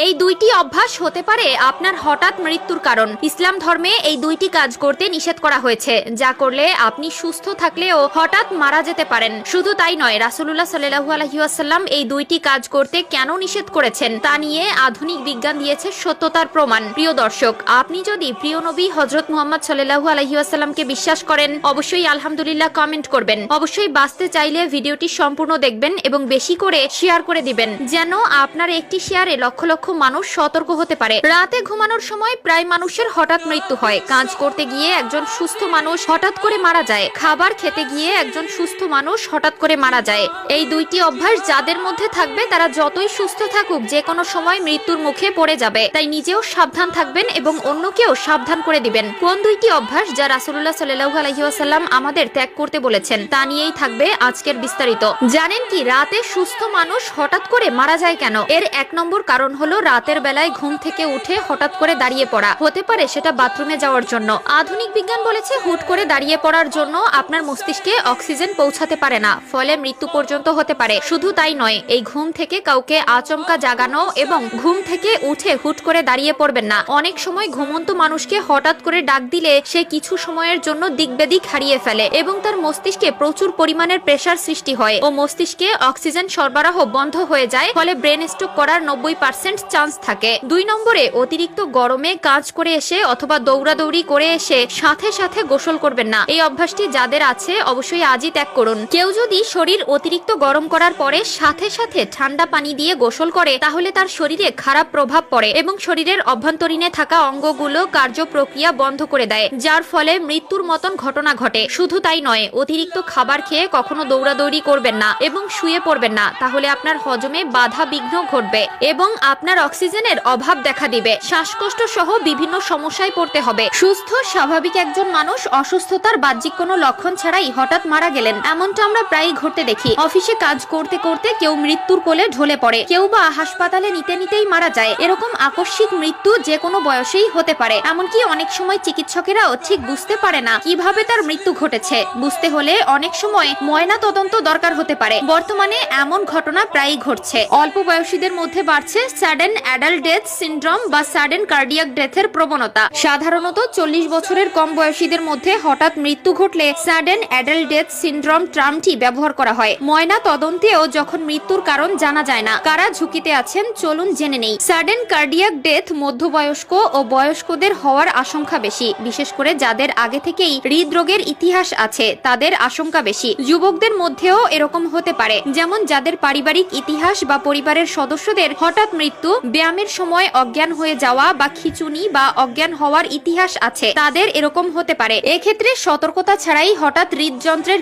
এই দুইটি অভ্যাস হতে পারে আপনার হঠাৎ মৃত্যুর কারণ। ইসলাম ধর্মে এই দুইটি কাজ করতে নিষেধ করা হয়েছে, যা করলে আপনি সুস্থ থাকলেও হঠাৎ মারা যেতে পারেন। শুধু তাই নয়, রাসূলুল্লাহ সাল্লাল্লাহু আলাইহি ওয়াসাল্লাম এই দুইটি কাজ করতে কেন নিষেধ করেছেন তা নিয়ে আধুনিক বিজ্ঞান দিয়েছে সত্যতার প্রমাণ। প্রিয় দর্শক, আপনি যদি প্রিয় নবী হযরত মুহাম্মদ সাল্লাল্লাহু আলাইহি ওয়াসাল্লামকে বিশ্বাস করেন, অবশ্যই আলহামদুলিল্লাহ কমেন্ট করবেন। অবশ্যই বাঁচতে চাইলে ভিডিওটি সম্পূর্ণ দেখবেন এবং বেশি করে শেয়ার করে দিবেন, যেন আপনার একটি শেয়ারে লক্ষ লক্ষ মানুষ সতর্ক হতে পারে। রাতে ঘুমানোর সময় প্রায় মানুষের হঠাৎ মৃত্যু হয়। কাজ করতে গিয়ে একজন সুস্থ মানুষ হঠাৎ করে মারা যায়। খাবার খেতে গিয়ে একজন সুস্থ মানুষ হঠাৎ করে মারা যায়। এই দুইটি অভ্যাস যাদের মধ্যে থাকবে তারা যতই সুস্থ থাকুক যে কোনো সময় মৃত্যুর মুখে পড়ে যাবে। তাই নিজেও সাবধান থাকবেন এবং অন্যকেও সাবধান করে দিবেন। কোন দুইটি অভ্যাস যা রাসূলুল্লাহ সাল্লাল্লাহু আলাইহি ওয়াসাল্লাম আমাদের ত্যাগ করতে বলেছেন তা নিয়েই থাকবে আজকের বিস্তারিত। জানেন কি রাতে সুস্থ মানুষ হঠাৎ করে মারা যায় কেন? এর এক নম্বর কারণ হলো রাতের বেলায় ঘুম থেকে উঠে হঠাৎ করে দাঁড়িয়ে পড়া। হতে পারে সেটা বাথরুমে যাওয়ার জন্য। আধুনিক বিজ্ঞান বলেছে হুট করে দাঁড়িয়ে পড়ার জন্য আপনার মস্তিষ্কে অক্সিজেন পৌঁছাতে পারে না, ফলে মৃত্যু পর্যন্ত হতে পারে। শুধু তাই নয়, এই ঘুম থেকে কাউকে আচমকা জাগানো এবং ঘুম থেকে উঠে হুট করে দাঁড়িয়ে পড়বেন না। অনেক সময় ঘুমন্ত মানুষকে হঠাৎ করে ডাক দিলে সে কিছু সময়ের জন্য দিকবেদিক হারিয়ে ফেলে এবং তার মস্তিষ্কে প্রচুর পরিমাণের প্রেসার সৃষ্টি হয় ও মস্তিষ্কে অক্সিজেন সরবরাহ বন্ধ হয়ে যায়, ফলে ব্রেন স্ট্রোক করার 90% চান্স থাকে। 2 নম্বরে, অতিরিক্ত গরমে কাজ করে এসে অথবা দৌড়াদৌড়ি করে এসে সাথে সাথে গোসল করবেন না। এই অভ্যাসটি যাদের আছে অবশ্যই আজই ত্যাগ করুন। কেউ যদি শরীর অতিরিক্ত গরম করার পরে সাথে সাথে ঠান্ডা পানি দিয়ে গোসল করে তাহলে তার শরীরে খারাপ প্রভাব পড়ে এবং শরীরের অভ্যন্তরীণে থাকা অঙ্গগুলো কার্য প্রক্রিয়া বন্ধ করে দেয়, যার ফলে মৃত্যুর মতন ঘটনা ঘটে। শুধু তাই নয়, অতিরিক্ত খাবার খেয়ে কখনো দৌড়াদৌড়ি করবেন না এবং শুয়ে পড়বেন না, তাহলে আপনার হজমে বাধা বিঘ্ন ঘটবে এবং আপনার অক্সিজেনের অভাব দেখা দিবে। শ্বাসকষ্ট সহ বিভিন্ন সমস্যায় পড়তে হবে। সুস্থ স্বাভাবিক একজন মানুষ অসুস্থতার বাহ্যিক কোনো লক্ষণ ছাড়াই হঠাৎ মারা গেলেন, এমনটা আমরা প্রায়ই ঘটতে দেখি। অফিসে কাজ করতে করতে কেউ মৃত্যুর কোলে ঢলে পড়ে, কেউ বা হাসপাতালে নিতেই মারা যায়। এরকম আকস্মিক মৃত্যু যে কোনো বয়সেই হতে পারে। এমনকি অনেক সময় চিকিৎসকেরাও ঠিক বুঝতে পারে না কিভাবে তার মৃত্যু ঘটেছে। বুঝতে হলে অনেক সময় ময়না তদন্ত দরকার হতে পারে। বর্তমানে এমন ঘটনা প্রায়ই ঘটছে। অল্প বয়সীদের মধ্যে বাড়ছে সাডেন অ্যাডাল্ট ডেথ সিনড্রোম বা সাডেন কার্ডিয়াক ডেথের প্রবণতা। সাধারণত 40 বছরের কম বয়সীদের মধ্যে হঠাৎ মৃত্যু ঘটলে সাডেন অ্যাডাল্ট ডেথ সিনড্রোম টার্মটি ব্যবহার করা হয়। ময়না তদন্তেও যখন মৃত্যুর কারণ জানা যায় না, কারা ঝুঁকিতে আছেন চলুন জেনে নেই। সাডেন কার্ডিয়াক ডেথ মধ্যবয়স্ক ও বয়স্কদের হওয়ার আশঙ্কা বেশি, বিশেষ করে যাদের আগে থেকেই হৃদরোগের ইতিহাস আছে তাদের আশঙ্কা বেশি। যুবকদের মধ্যেও এরকম হতে পারে, যেমন যাদের পারিবারিক ইতিহাস বা পরিবারের সদস্যদের হঠাৎ মৃত্যু, ব্যায়ামের সময় অজ্ঞান হয়ে যাওয়া বা খিঁচুনি বা অজ্ঞান হওয়ার ইতিহাস আছে তাদের এরকম হতে পারে। এক্ষেত্রে সতর্কতা ছাড়াই হঠাৎ হৃদযন্ত্রের